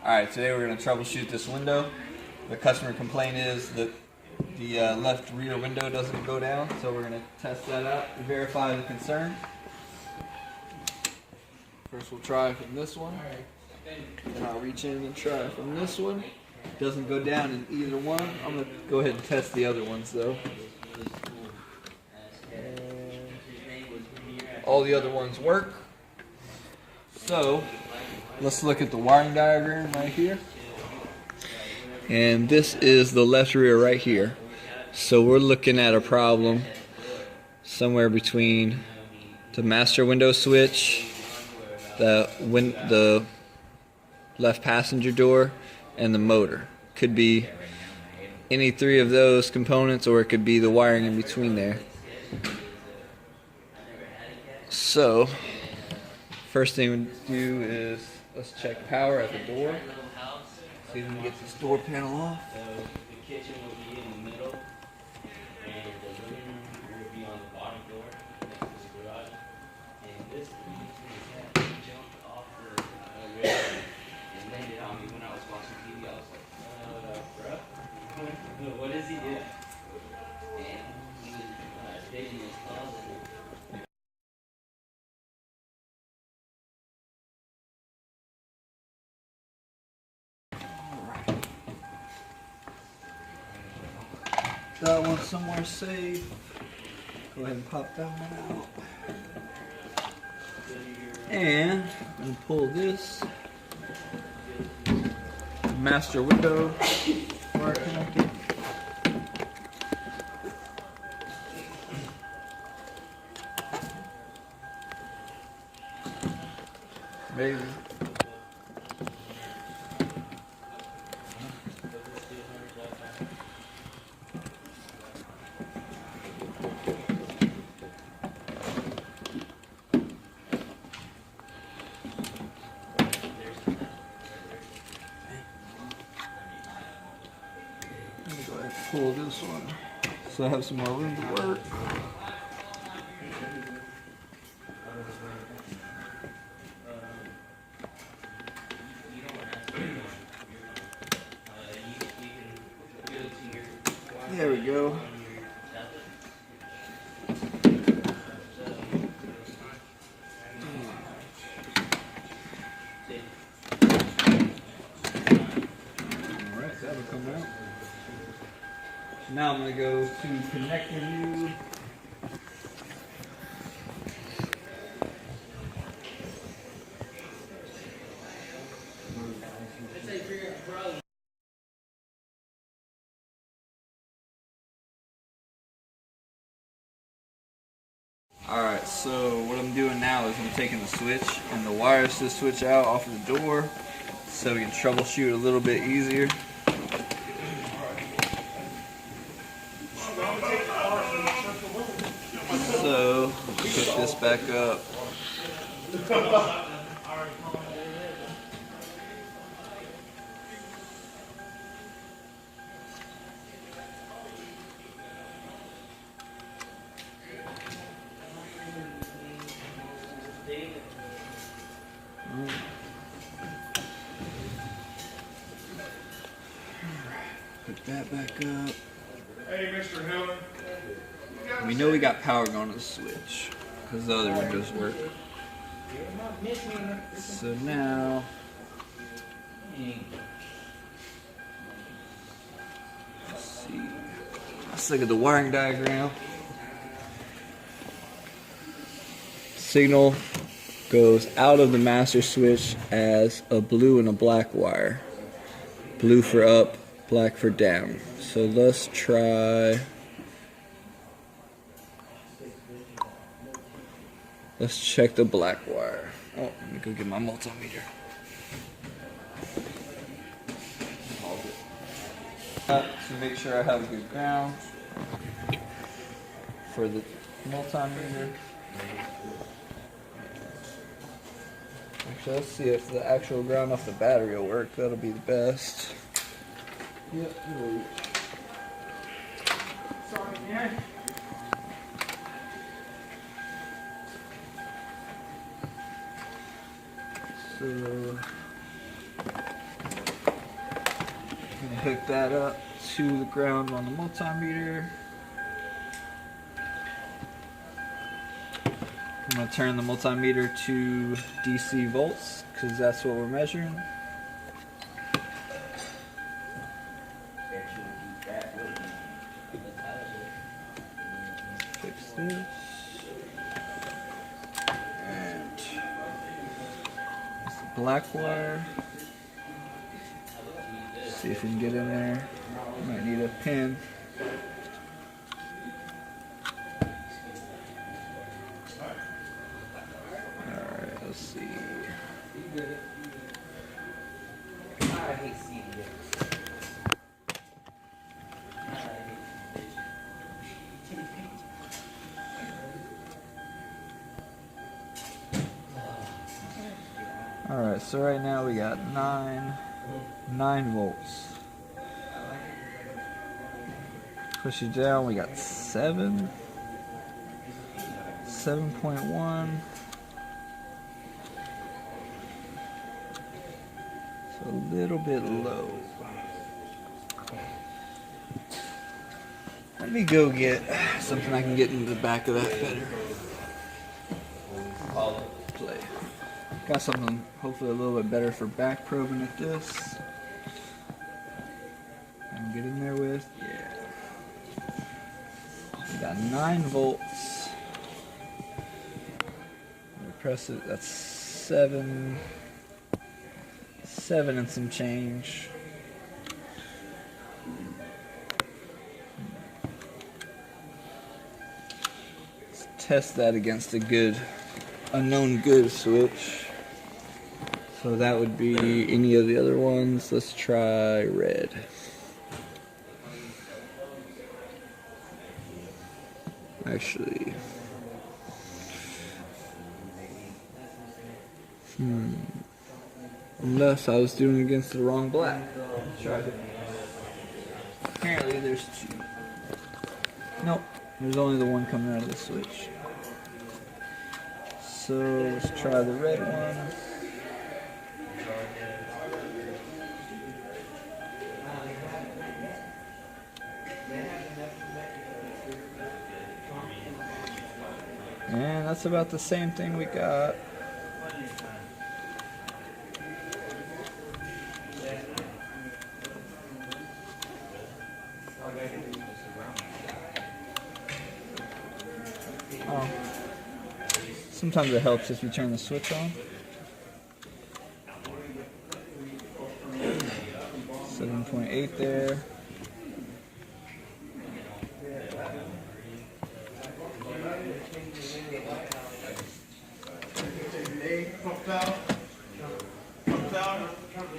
Alright, today we're going to troubleshoot this window. The customer complaint is that the left rear window doesn't go down, so we're going to test that out and verify the concern. First we'll try from this one, and I'll reach in and try from this one. Doesn't go down in either one. I'm going to go ahead and test the other ones though. And all the other ones work. So let's look at the wiring diagram right here. And this is the left rear right here. So we're looking at a problem somewhere between the master window switch, the left passenger door, and the motor. Could be any three of those components, or it could be the wiring in between there. So first thing we do is let's check power at the door. See if we can get this door panel off. So the kitchen will be in the middle, and the living room will be on the bottom door next to the garage. And this jumped off the rail and landed on me when I was watching TV. I was like, bro, what is he doing? And he was digging his closet. That one somewhere safe. Go ahead and pop that one out. And I'm gonna pull this master window wire connector. Maybe. Go ahead and pull this one so I have some more room to work. There we go. Alright, that'll come out. Now I'm going to go to connector view. Alright, so what I'm doing now is I'm taking the switch and the wires to the switch out off of the door so we can troubleshoot a little bit easier. So, pick this back up. Put that back up. Hey, Mr. Hiller. We know we got power going to the switch because the other windows work. So now, let's see. Let's look at the wiring diagram. Signal goes out of the master switch as a blue and a black wire. Blue for up, black for down. So let's try. Let's check the black wire. Oh, let me go get my multimeter. To make sure I have a good ground for the multimeter. Actually, let's see if the actual ground off the battery will work. That'll be the best. Yep, it'll reach. Sorry, man. So hook that up to the ground on the multimeter. I'm going to turn the multimeter to DC volts because that's what we're measuring. Fix this. And it's the black wire. See if we can get in there. Might need a pin. Alright, let's see. Alright, so right now we got 9 volts. Push it down, we got 7. 7.1. So a little bit low. Let me go get something I can get into the back of that better. Play. Got something hopefully a little bit better for back probing at this. I can get in there with, yeah. We got 9 volts. Press it, that's 7 and some change. Let's test that against a known good switch. So that would be any of the other ones. Let's try red. Actually, unless I was doing it against the wrong black. Try it. Apparently there's 2. Nope, there's only the one coming out of the switch. So let's try the red one. And that's about the same thing we got. Oh. Sometimes it helps if you turn the switch on. 7.8 there.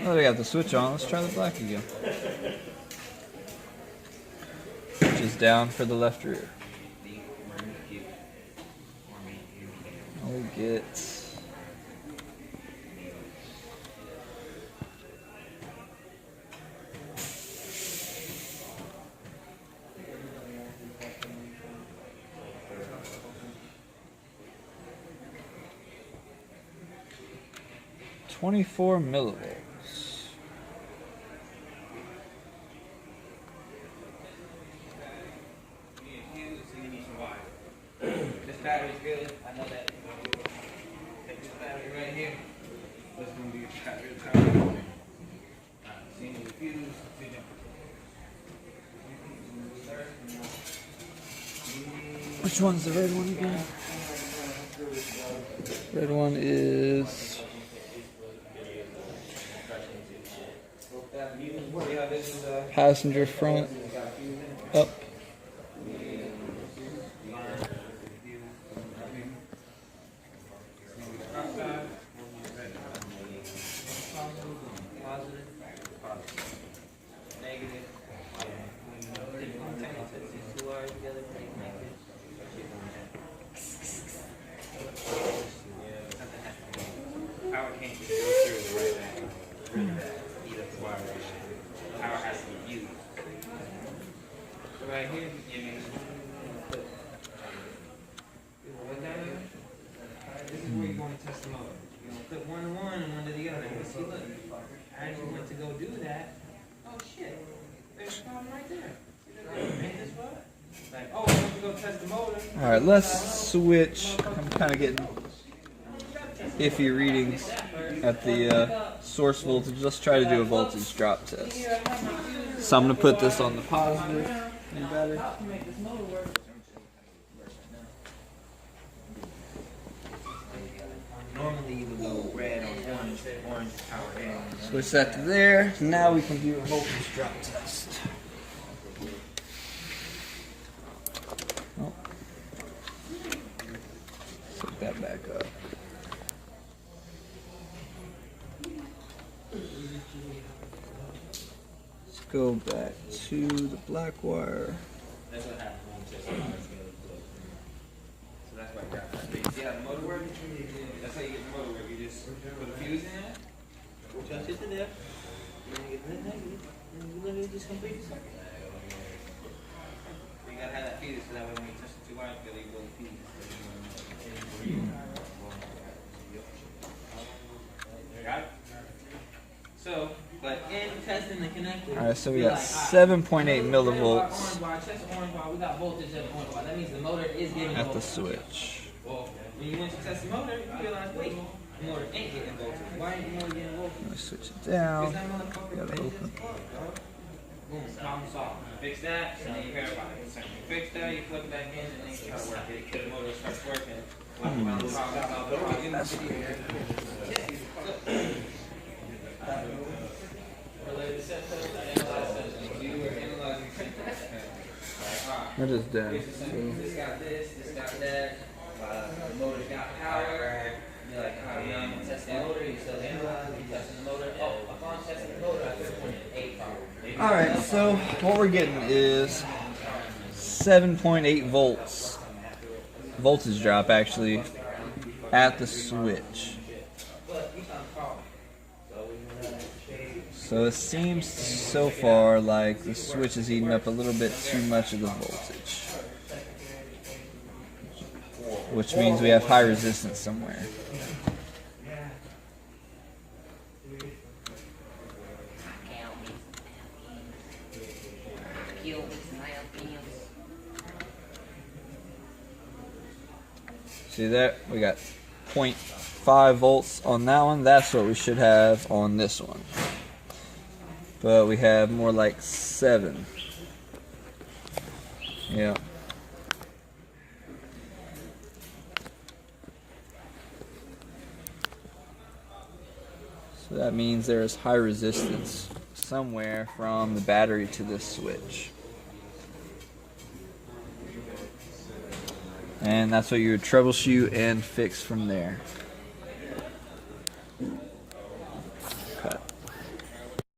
Oh, they got the switch on. Let's try the black again. Which is down for the left rear. We get .24 millivolts. This battery's good. I know that. Take this battery right here. That's gonna be a battery. See the fuse. Which one's the red one again? Red one is passenger front up. Power can't just go through the right angle. Eat up the wire. Power has to be used. So right here, you mean, this is where you're going to test them out. You're going to put one to one and one to the other. You see, look, I actually went to go do that. Oh, oh shit, there's a problem right there. Ain't this what? Like, oh, I want to go test the motor. All right, let's switch. I'm kind of getting iffy readings at the source voltage. Let's try to do a voltage drop test. So I'm going to put this on the positive. Any better? Normally you would go red or orange power down. Switch that to there. Now we can do a voltage drop test. Oh. Set that back up. Let's go back to the black wire. That's what happens when you test the motor. So that's why I got that. You see how the motor works? That's how you get the motor work. You just put a fuse in there, touch it to there, and then you get the negative, and you literally just complete the circuit. You gotta have that fuse so that way when you touch the two wires together, you blow the fuse. Got it? So, but in testing the connector, All right, so we got 7.8 millivolts orange wire, test the orange wire, we got voltage at the orange wire. That means the motor is getting at the voltage. switch. Well, when you went to test the motor, you realize, wait, the motor ain't getting voltage. Why ain't the motor getting voltage? Let's switch it down. Because that motherfucker Gotta bent open. his plug, dog. Boom, problem solved. Fix that, and then you verify it. So you fix that, you plug it back in, and then you try to work it. The motor starts working. That is down. This got this got that. The motor's got power. You're like, how you test the motor, you still analyze, you testing the motor. Oh, upon testing the motor, I could point at 8 power. Alright, so what we're getting is 7.8 volts voltage drop actually at the switch. So it seems so far like the switch is eating up a little bit too much of the voltage, which means we have high resistance somewhere. See that? We got 0.5 volts on that one. That's what we should have on this one. But we have more like 7. Yeah. So that means there is high resistance somewhere from the battery to this switch. And that's what you would troubleshoot and fix from there.